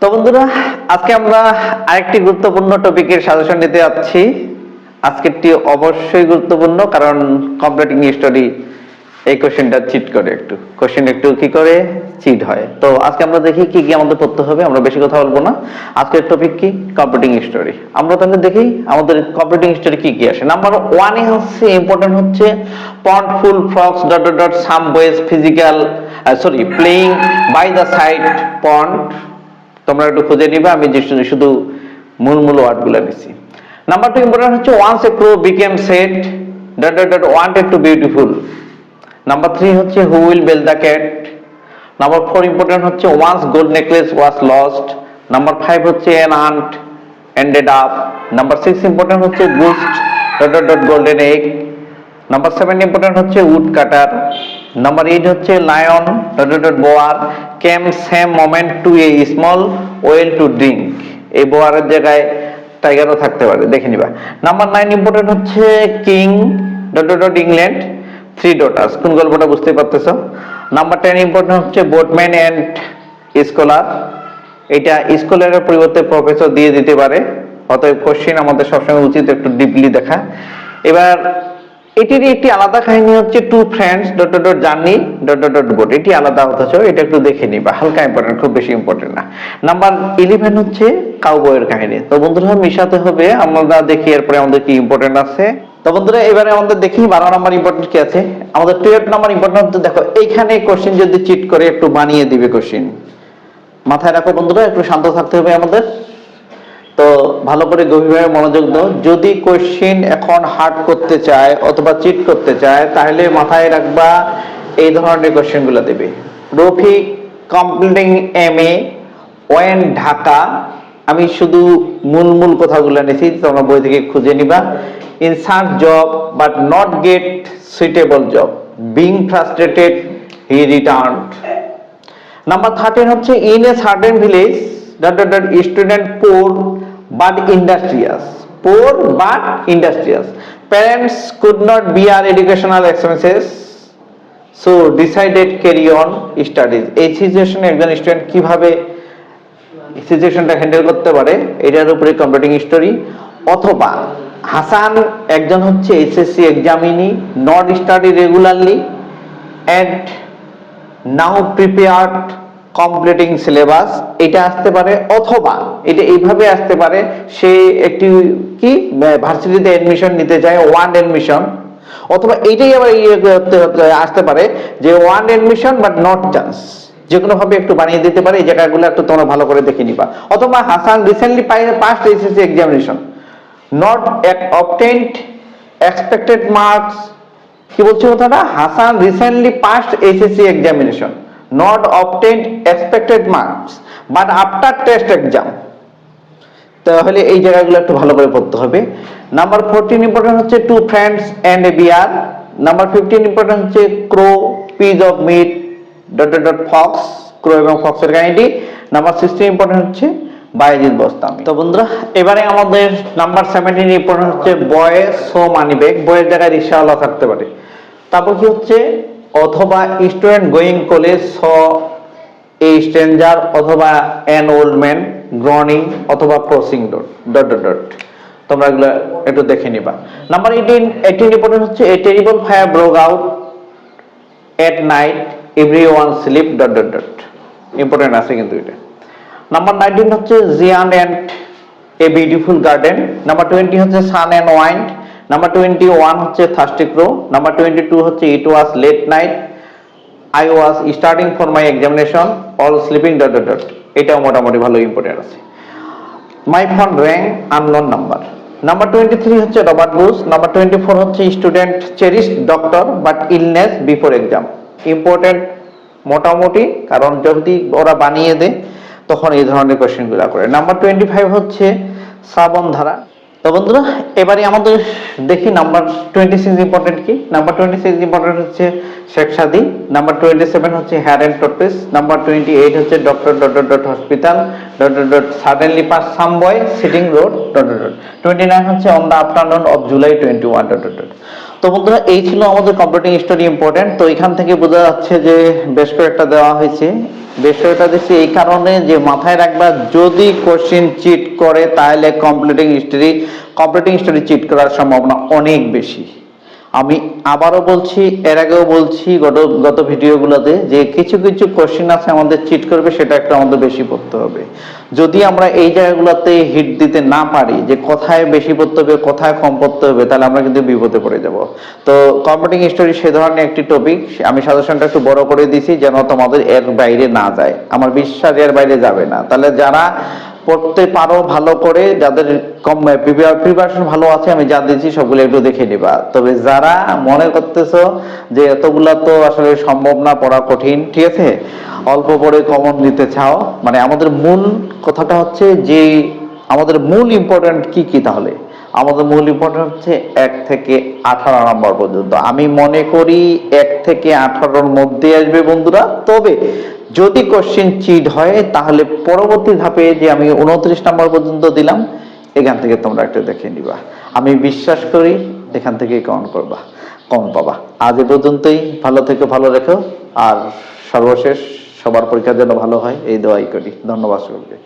তো বন্ধুরা, আজকে আমরা আরেকটি গুরুত্বপূর্ণ টপিকের সাজেশন নিতে যাচ্ছি। আজকেরটি অবশ্যই গুরুত্বপূর্ণ, কারণ কমপ্লিটিং স্টোরি এই কোশ্চেনটা চিট করে, কোশ্চেন একটু কি করে চিট হয়। তো আজকে আমরা দেখি কি কি আমাদের পড়তে হবে। আমরা বেশি কথা বলবো না। আজকের টপিক কি? Completing story. আমরা তাহলে দেখি আমাদের কমপ্লিটিং স্টোরি কি কি আসে। নাম্বার 1 এ হচ্ছে ইম্পর্টেন্ট হচ্ছে pond full frogs dot dot dot some boys physical playing by the side pond. তোমরা একটু খুঁজে নিবে, আমি শুধু মূল ওয়ার্ডগুলো দিছি। নাম্বার 2 ইম্পর্টেন্ট হচ্ছে once a crow became sad dot dot dot wanted to beautiful. Number 3 হচ্ছে who will bell the cat. Number 4 important হচ্ছে once gold necklace was lost. Number 5 হচ্ছে an ant ended up. Number 6 important হচ্ছে গুস্ট dot dot dot golden egg. Number 7 important হচ্ছে woodcutter. Number 8 হচ্ছে lion dot dot dot boar came same moment to a small well to drink. এই বোয়ারের জায়গায় টাইগারও থাকতে পারে, দেখে নিবা। নাম্বার 9 ইম্পর্টেন্ট হচ্ছে king dot dot dot England three daughters. কোন গল্পটা বুঝতে পারতেছো? নাম্বার 10 ইম্পর্টেন্ট হচ্ছে বোটম্যান এন্ড স্কলার। এটা স্কলারের পরিবর্তে প্রফেসর দিয়ে দিতে পারে, অতএব কোশ্চেন আমাদের সবসময় উচিত একটু ডিপলি দেখা। এবার এটির একটি আলাদা কাহিনী হচ্ছে two friends dot dot dot journey dot dot dot boat. এটি আলাদা অথচ এটা একটু দেখে নিবা, হালকা ইম্পর্টেন্ট, খুব বেশি ইম্পর্টেন্ট না। নাম্বার 11 হচ্ছে কাউবয়ের কাহিনী। তো বন্ধুরা মিশাতে হবে, আমরা দেখি এরপরে আমাদের কি ইম্পর্টেন্ট আছে। তো বন্ধুরা এবারে আমাদের দেখি 12 নাম্বার ইম্পর্টেন্ট কি আছে। আমাদের 12 নাম্বার ইম্পর্টেন্ট হচ্ছে, দেখো এইখানে কোশ্চেন যদি চিট করে একটু বানিয়ে দিবে কোশ্চেন। মাথায় রাখো বন্ধুরা, একটু শান্ত থাকতে হবে আমাদের। তো ভালো করে গভীরভাবে মনোযোগ দাও। যদি কোশ্চেন এখন হার্ড করতে চায় অথবা চিট করতে চায়, তাহলে মাথায় রাখবা এই ধরনের কোশ্চেনগুলো দেবে। Rafiq completing MA when Dhaka. আমি শুধু মূল কথাগুলো নিয়েছি, তোমরা বই থেকে খুঁজে নিবা। In search job but not get suitable job, being frustrated he returned. Number 13 হচ্ছে in a certain village dot dot dot student poor but industrious. Parents could not bear educational expenses, so decided carry on studies. এই সিচুয়েশনে একজন student কিভাবে সিচুয়েশনটা handle করতে পারে, এটার উপরে কমপ্লিটিং স্টোরি। অথবা হাসান একজন হচ্ছে HSC examinee, not study regularly and now prepared completing syllabus. এটা আসতে পারে, অথবা এটা এইভাবে আসতে পারে, সে একটি কি ভার্সিটিতে এডমিশন নিতে চায়, ওয়ান এডমিশন। অথবা এইটাই আবার আসতে পারে যে one admission but not chance. যে কোনো ভাবে একটু বানিয়ে দিতে পারে, এই জায়গাগুলো একটু তোমরা ভালো করে দেখে নিবা। অথবা Hasan recently past HSC examination, not obtained expected marks. কি বলছে কথাটা? Hasan recently past HSC examination, not obtained expected marks but after test exam। তাহলে এই জায়গাগুলো একটু ভালো করে পড়তে হবে। নাম্বার 14 ইম্পর্টেন্ট হচ্ছে two friends and a bear. Number 15 important হচ্ছে crow piece of meat dot dot dot fox, crow এবং ফক্সের কাহিনী। নাম্বার 16 ইম্পর্টেন্ট হচ্ছে বায়েজিদ বোস্তামি। তো বন্ধুরা এবারে আমাদের নাম্বার 17 ইম্পর্টেন্ট হচ্ছে বয় সো মানি ব্যাগ। বয়ের জায়গায় রিকশাওয়ালা থাকতে পারে। তারপর কি হচ্ছে, অথবা student going college saw a stranger, অথবা অ্যান ওল্ড ম্যান গ্রনিং, অথবা ক্রসিং ডট ডট ডট। তোমরা এগুলো একটু দেখে নিবা। নাম্বার 18 ইম্পর্টেন্ট হচ্ছে a terrible fire broke out at night everyone sleep dot dot dot. Important আছে কিন্তু এটা। নাম্বার 19 হচ্ছে জিয়ান and a beautiful garden. Number 20 হচ্ছে সান এন্ড ওয়াইন্ড। নাম্বার 21 হচ্ছে থার্স্টি ক্রো। নাম্বার 22 হচ্ছে it was late night I was স্টার্টিং for my examination all sleeping dot dot dot. এটাও মোটামুটি ভালো ইম্পর্টেন্ট আছে। My phone rang unknown number. Number 23 হচ্ছে Robert Bruce. Number 24 হচ্ছে student cherish doctor but illness before exam. Important মোটামুটি, কারণ যদি ওরা বানিয়ে দেয় তখন এই ধরনের কোশ্চেনগুলো করে। নাম্বার 25 হচ্ছে শ্রাবণ ধারা। তো বন্ধুরা এবারে আমাদের দেখি নাম্বার 26 ইম্পর্টেন্ট কি। নাম্বার 26 ইম্পর্টেন্ট হচ্ছে শেখ সাদি। নাম্বার 27 হচ্ছে হেয়ার এন্ড টর্টোইস। নাম্বার 28 হচ্ছে doctor dot dot dot hospital dot dot dot suddenly pass some boy sitting road dot dot dot. 29 হচ্ছে on the afternoon of July 21 dot dot dot. তো বন্ধুরা, এই ছিল আমাদের কম্পিউটিং স্টোরি ইম্পর্টেন্ট। তো এখান থেকে বোঝা যাচ্ছে যে বেশ কয়েকটা দেওয়া হয়েছে। বেশ কয়েকটা দিচ্ছি এই কারণে যে মাথায় রাখবা, যদি কোশ্চেন চিট করে তাহলে কম্পিউটিং স্টোরি চিট করার সম্ভাবনা অনেক বেশি। আমি আবারও বলছি, এর আগেও বলছি গত ভিডিওগুলোতে, যে কিছু কিছু কোশ্চেন আছে আমাদের চিট করবে, সেটা একটু আমাদের বেশি পড়তে হবে। যদি আমরা এই জায়গাগুলোতে হিট দিতে না পারি যে কোথায় বেশি পড়তে হবে কোথায় কম পড়তে হবে, তাহলে আমরা কিন্তু বিপদে পড়ে যাব। তো কম্পিউটিং স্টোরি সে ধরনের একটি টপিক, আমি সাজেশনটা একটু বড় করে দিছি যেন তোমাদের এর বাইরে না যায়। আমার বিশ্বাস এর বাইরে যাবে না। তাহলে যারা পড়তে পারো ভালো করে, যাদের কম প্রিপারেশন ভালো আছে, আমি যা দিচ্ছি সবগুলো একটু দেখে নিবা। তবে যারা মনে করতেছো যে এতগুলা তো আসলে সম্ভব না, পড়া কঠিন, ঠিক আছে, অল্প পড়ে কমন নিতে চাও, মানে আমাদের মূল কথাটা হচ্ছে যে আমাদের মূল ইম্পর্টেন্ট কি কি, তাহলে আমাদের মূল ইম্পর্টেন্ট হচ্ছে 1 থেকে 18 নম্বর পর্যন্ত। আমি মনে করি 1 থেকে 18-র মধ্যে আসবে বন্ধুরা। তবে যদি কোশ্চেন চিট হয় তাহলে পরবর্তী ধাপে যে আমি 29 নম্বর পর্যন্ত দিলাম, এখান থেকে তোমরা একটা দেখে নিবা। আমি বিশ্বাস করি এখান থেকে কমন করবা, কমন পাবা। আজ এ পর্যন্তই। ভালো থেকে ভালো রেখো, আর সর্বশেষ সবার পরীক্ষার জন্য ভালো হয় এই দোয়াই করি। ধন্যবাদ সকলকে।